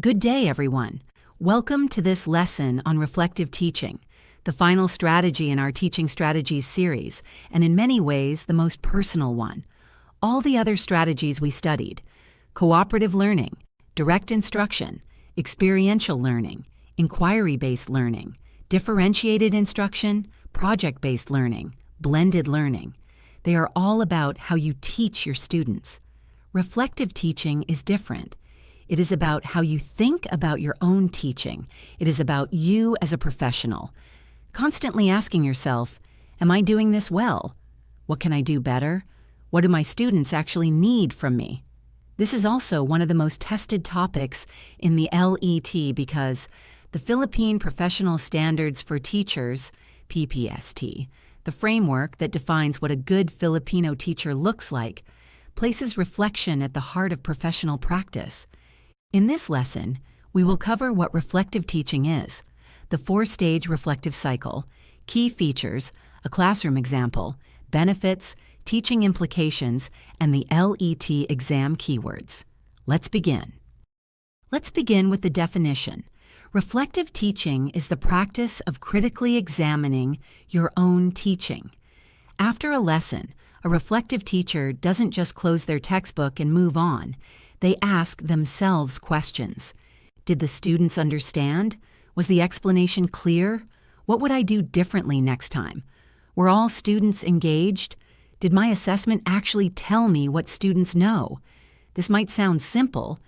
Good day, everyone. Welcome to this lesson on reflective teaching, the final strategy in our Teaching Strategies series, and in many ways, the most personal one. All the other strategies we studied, cooperative learning, direct instruction, experiential learning, inquiry-based learning, differentiated instruction, project-based learning, blended learning, they are all about how you teach your students. Reflective teaching is different. It is about how you think about your own teaching. It is about you as a professional. Constantly asking yourself, am I doing this well? What can I do better? What do my students actually need from me? This is also one of the most tested topics in the LET because the Philippine Professional Standards for Teachers, PPST, the framework that defines what a good Filipino teacher looks like, places reflection at the heart of professional practice. In this lesson, we will cover what reflective teaching is, the four-stage reflective cycle, key features, a classroom example, benefits, teaching implications, and the LET exam keywords. Let's begin. Let's begin with the definition. Reflective teaching is the practice of critically examining your own teaching. After a lesson, a reflective teacher doesn't just close their textbook and move on. They ask themselves questions. Did the students understand? Was the explanation clear? What would I do differently next time? Were all students engaged? Did my assessment actually tell me what students know? This might sound simple,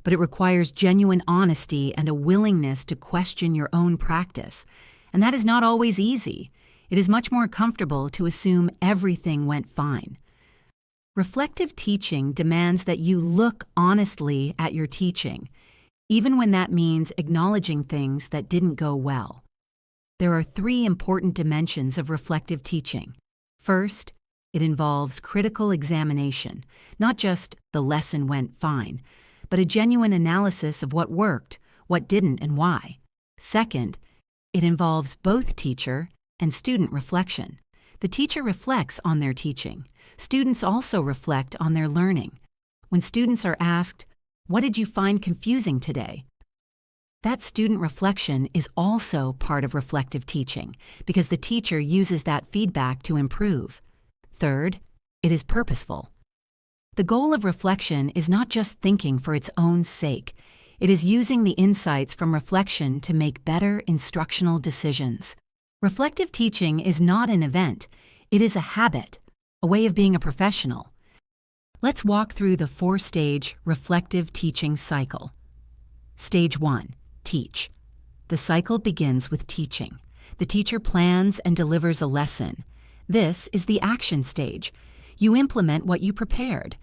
but it requires genuine honesty and a willingness to question your own practice. And that is not always easy. It is much more comfortable to assume everything went fine. Reflective teaching demands that you look honestly at your teaching, even when that means acknowledging things that didn't go well. There are three important dimensions of reflective teaching. First, it involves critical examination, not just the lesson went fine, but a genuine analysis of what worked, what didn't, and why. Second, it involves both teacher and student reflection. The teacher reflects on their teaching. Students also reflect on their learning. When students are asked, "What did you find confusing today?" that student reflection is also part of reflective teaching because the teacher uses that feedback to improve. Third, it is purposeful. The goal of reflection is not just thinking for its own sake. It is using the insights from reflection to make better instructional decisions. Reflective teaching is not an event. It is a habit, a way of being a professional. Let's walk through the four-stage reflective teaching cycle. Stage 1, teach. The cycle begins with teaching. The teacher plans and delivers a lesson. This is the action stage. You implement what you prepared.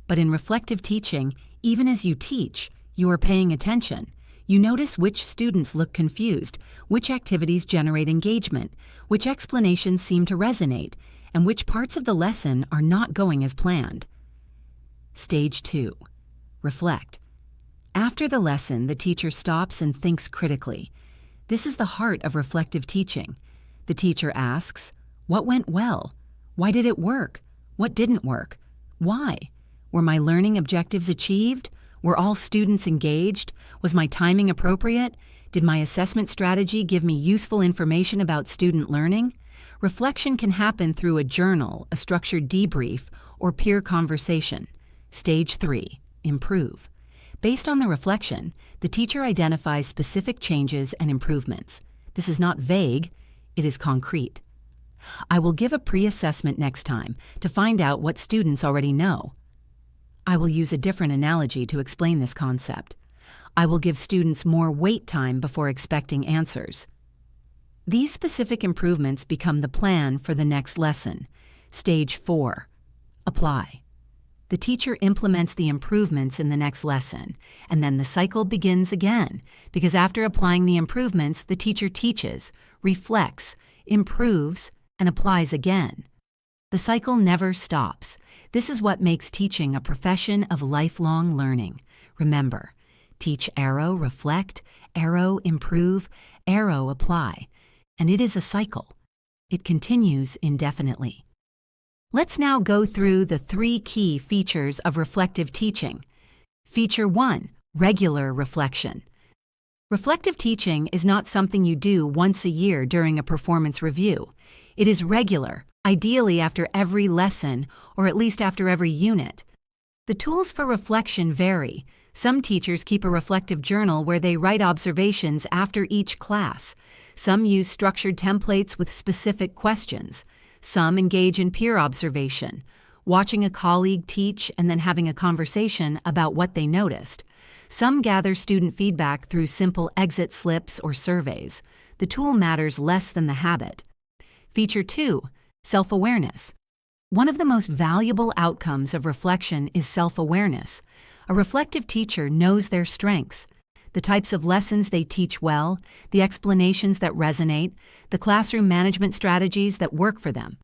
But in reflective teaching, even as you teach, you are paying attention. You notice which students look confused, which activities generate engagement, which explanations seem to resonate, and which parts of the lesson are not going as planned. Stage 2. Reflect. After the lesson, the teacher stops and thinks critically. This is the heart of reflective teaching. The teacher asks, what went well? Why did it work? What didn't work? Why? Were my learning objectives achieved? Were all students engaged? Was my timing appropriate? Did my assessment strategy give me useful information about student learning? Reflection can happen through a journal, a structured debrief, or peer conversation. Stage 3, improve. Based on the reflection, the teacher identifies specific changes and improvements. This is not vague, it is concrete. I will give a pre-assessment next time to find out what students already know. I will use a different analogy to explain this concept. I will give students more wait time before expecting answers. These specific improvements become the plan for the next lesson. Stage 4, apply. The teacher implements the improvements in the next lesson, and then the cycle begins again, because after applying the improvements, the teacher teaches, reflects, improves, and applies again. The cycle never stops. This is what makes teaching a profession of lifelong learning. Remember, teach arrow, reflect, arrow, improve, arrow, apply. And it is a cycle. It continues indefinitely. Let's now go through the three key features of reflective teaching. Feature 1, Regular reflection. Reflective teaching is not something you do once a year during a performance review. It is regular, ideally after every lesson or at least after every unit. The tools for reflection vary. Some teachers keep a reflective journal where they write observations after each class. Some use structured templates with specific questions. Some engage in peer observation, watching a colleague teach and then having a conversation about what they noticed. Some gather student feedback through simple exit slips or surveys. The tool matters less than the habit. Feature 2, self-awareness. One of the most valuable outcomes of reflection is self-awareness. A reflective teacher knows their strengths, the types of lessons they teach well, the explanations that resonate, the classroom management strategies that work for them.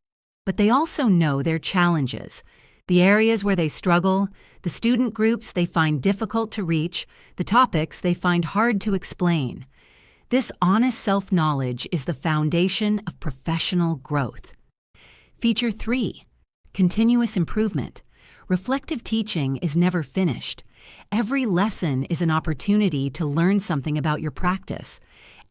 But they also know their challenges, the areas where they struggle, the student groups they find difficult to reach, the topics they find hard to explain. This honest self-knowledge is the foundation of professional growth. Feature 3, continuous improvement. Reflective teaching is never finished. Every lesson is an opportunity to learn something about your practice.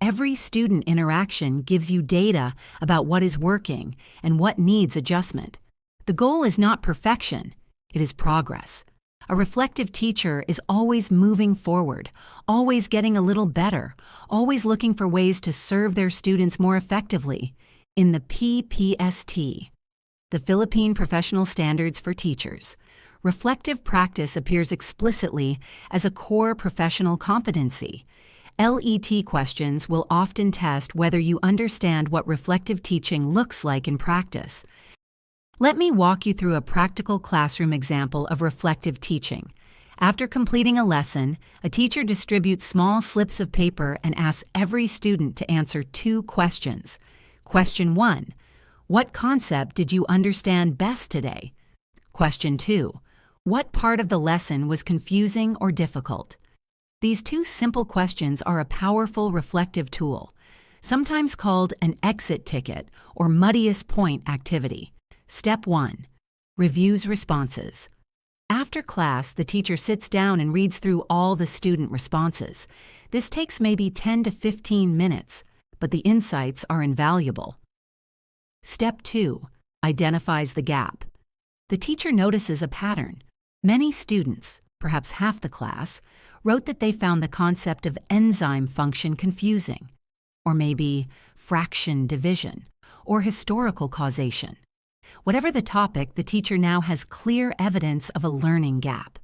Every student interaction gives you data about what is working and what needs adjustment. The goal is not perfection, it is progress. A reflective teacher is always moving forward, always getting a little better, always looking for ways to serve their students more effectively. In the PPST, the Philippine Professional Standards for Teachers, reflective practice appears explicitly as a core professional competency. LET questions will often test whether you understand what reflective teaching looks like in practice. Let me walk you through a practical classroom example of reflective teaching. After completing a lesson, a teacher distributes small slips of paper and asks every student to answer 2 questions. Question 1, what concept did you understand best today? Question 2, what part of the lesson was confusing or difficult? These 2 simple questions are a powerful reflective tool, sometimes called an exit ticket or muddiest point activity. Step 1, reviews responses. After class, the teacher sits down and reads through all the student responses. This takes maybe 10 to 15 minutes, but the insights are invaluable. Step 2, identifies the gap. The teacher notices a pattern. Many students, perhaps half the class, wrote that they found the concept of enzyme function confusing, or maybe fraction division, or historical causation. Whatever the topic, the teacher now has clear evidence of a learning gap.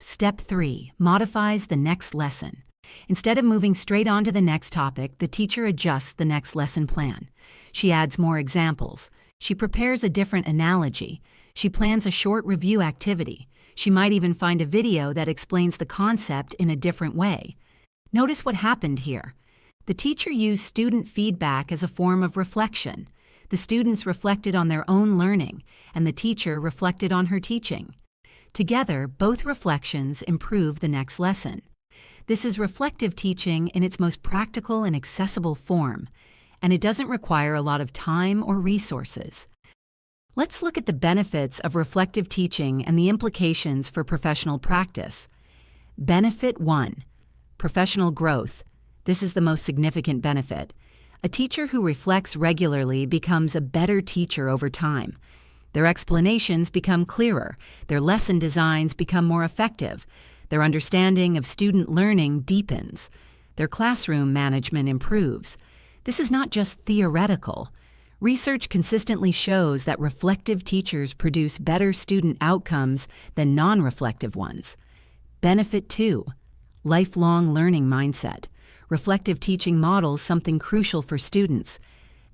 Step 3, modifies the next lesson. Instead of moving straight on to the next topic, the teacher adjusts the next lesson plan. She adds more examples. She prepares a different analogy. She plans a short review activity. She might even find a video that explains the concept in a different way. Notice what happened here. The teacher used student feedback as a form of reflection. The students reflected on their own learning, and the teacher reflected on her teaching. Together, both reflections improve the next lesson. This is reflective teaching in its most practical and accessible form, and it doesn't require a lot of time or resources. Let's look at the benefits of reflective teaching and the implications for professional practice. Benefit 1, professional growth. This is the most significant benefit. A teacher who reflects regularly becomes a better teacher over time. Their explanations become clearer, their lesson designs become more effective, their understanding of student learning deepens, their classroom management improves. This is not just theoretical. Research consistently shows that reflective teachers produce better student outcomes than non-reflective ones. Benefit 2, lifelong learning mindset. Reflective teaching models something crucial for students,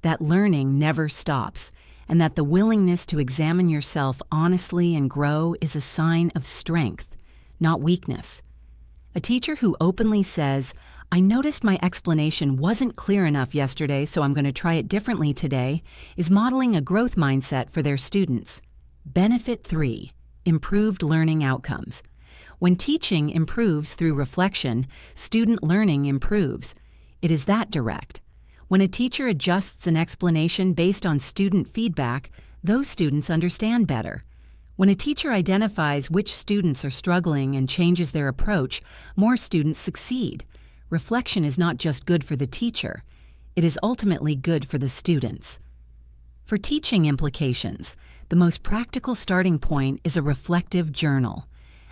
that learning never stops, and that the willingness to examine yourself honestly and grow is a sign of strength, not weakness. A teacher who openly says, "I noticed my explanation wasn't clear enough yesterday, so I'm going to try it differently today," is modeling a growth mindset for their students. Benefit 3, improved learning outcomes. When teaching improves through reflection, student learning improves. It is that direct. When a teacher adjusts an explanation based on student feedback, those students understand better. When a teacher identifies which students are struggling and changes their approach, more students succeed. Reflection is not just good for the teacher, it is ultimately good for the students. For teaching implications, the most practical starting point is a reflective journal.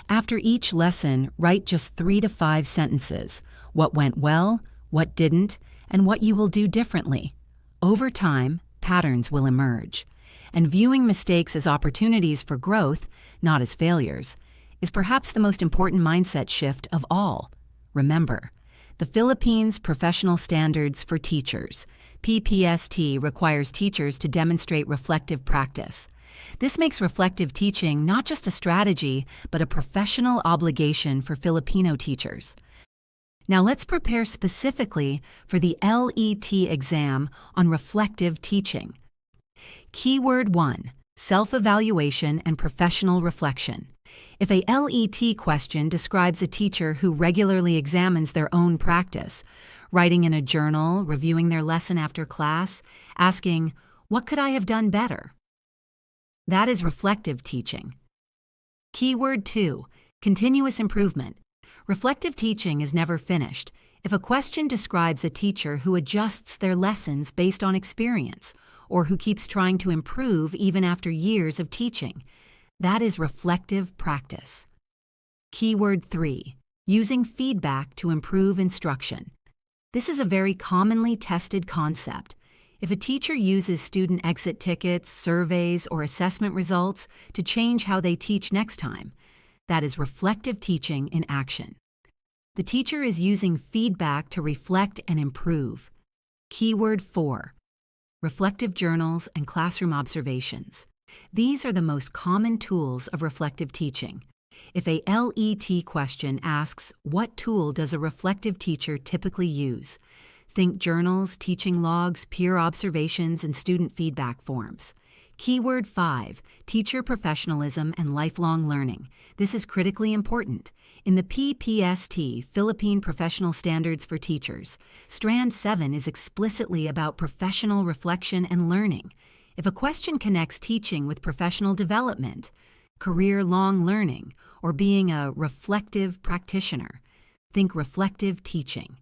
After each lesson, write just 3 to 5 sentences: what went well, what didn't, and what you will do differently. Over time, patterns will emerge. And viewing mistakes as opportunities for growth, not as failures, is perhaps the most important mindset shift of all. Remember, the Philippines Professional Standards for Teachers, PPST, requires teachers to demonstrate reflective practice. This makes reflective teaching not just a strategy, but a professional obligation for Filipino teachers. Now let's prepare specifically for the LET exam on reflective teaching. Keyword 1, self-evaluation and professional reflection. If a LET question describes a teacher who regularly examines their own practice, writing in a journal, reviewing their lesson after class, asking, "What could I have done better?" That is reflective teaching. Keyword 2, continuous improvement. Reflective teaching is never finished. If a question describes a teacher who adjusts their lessons based on experience, or who keeps trying to improve even after years of teaching, that is reflective practice. Keyword 3, using feedback to improve instruction. This is a very commonly tested concept. If a teacher uses student exit tickets, surveys, or assessment results to change how they teach next time, that is reflective teaching in action. The teacher is using feedback to reflect and improve. Keyword 4, reflective journals and classroom observations. These are the most common tools of reflective teaching. If a LET question asks, what tool does a reflective teacher typically use? Think journals, teaching logs, peer observations, and student feedback forms. Keyword 5, teacher professionalism and lifelong learning. This is critically important. In the PPST, Philippine Professional Standards for Teachers, Strand 7 is explicitly about professional reflection and learning. If a question connects teaching with professional development, career-long learning, or being a reflective practitioner, think reflective teaching.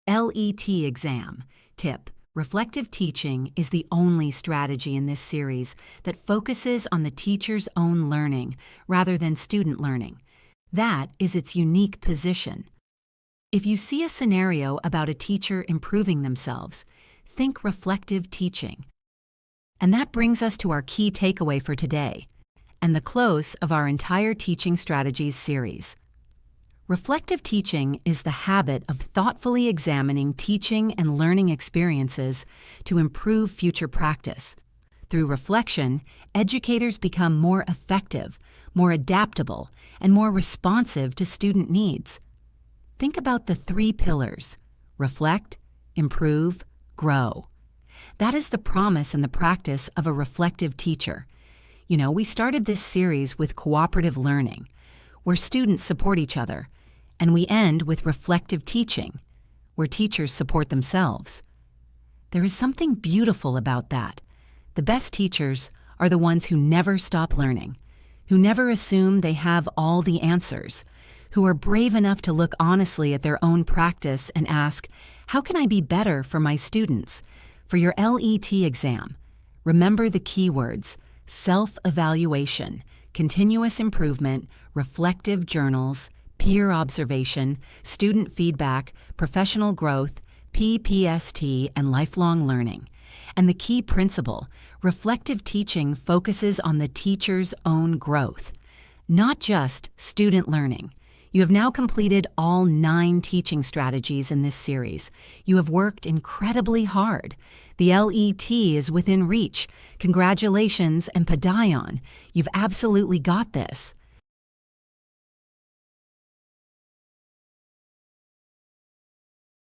LET exam. Tip: reflective teaching is the only strategy in this series that focuses on the teacher's own learning rather than student learning. That is its unique position. If you see a scenario about a teacher improving themselves, think reflective teaching. And that brings us to our key takeaway for today, and the close of our entire Teaching Strategies series. Reflective teaching is the habit of thoughtfully examining teaching and learning experiences to improve future practice. Through reflection, educators become more effective, more adaptable, and more responsive to student needs. Think about the 3 pillars: reflect, improve, grow. That is the promise and the practice of a reflective teacher. You know, we started this series with cooperative learning, where students support each other, and we end with reflective teaching, where teachers support themselves. There is something beautiful about that. The best teachers are the ones who never stop learning, who never assume they have all the answers, who are brave enough to look honestly at their own practice and ask, how can I be better for my students? For your LET exam, remember the keywords: self-evaluation, continuous improvement, reflective journals, peer observation, student feedback, professional growth, PPST, and lifelong learning. And the key principle: reflective teaching focuses on the teacher's own growth, not just student learning. You have now completed all 9 teaching strategies in this series. You have worked incredibly hard. The LET is within reach. Congratulations and padayon. You've absolutely got this.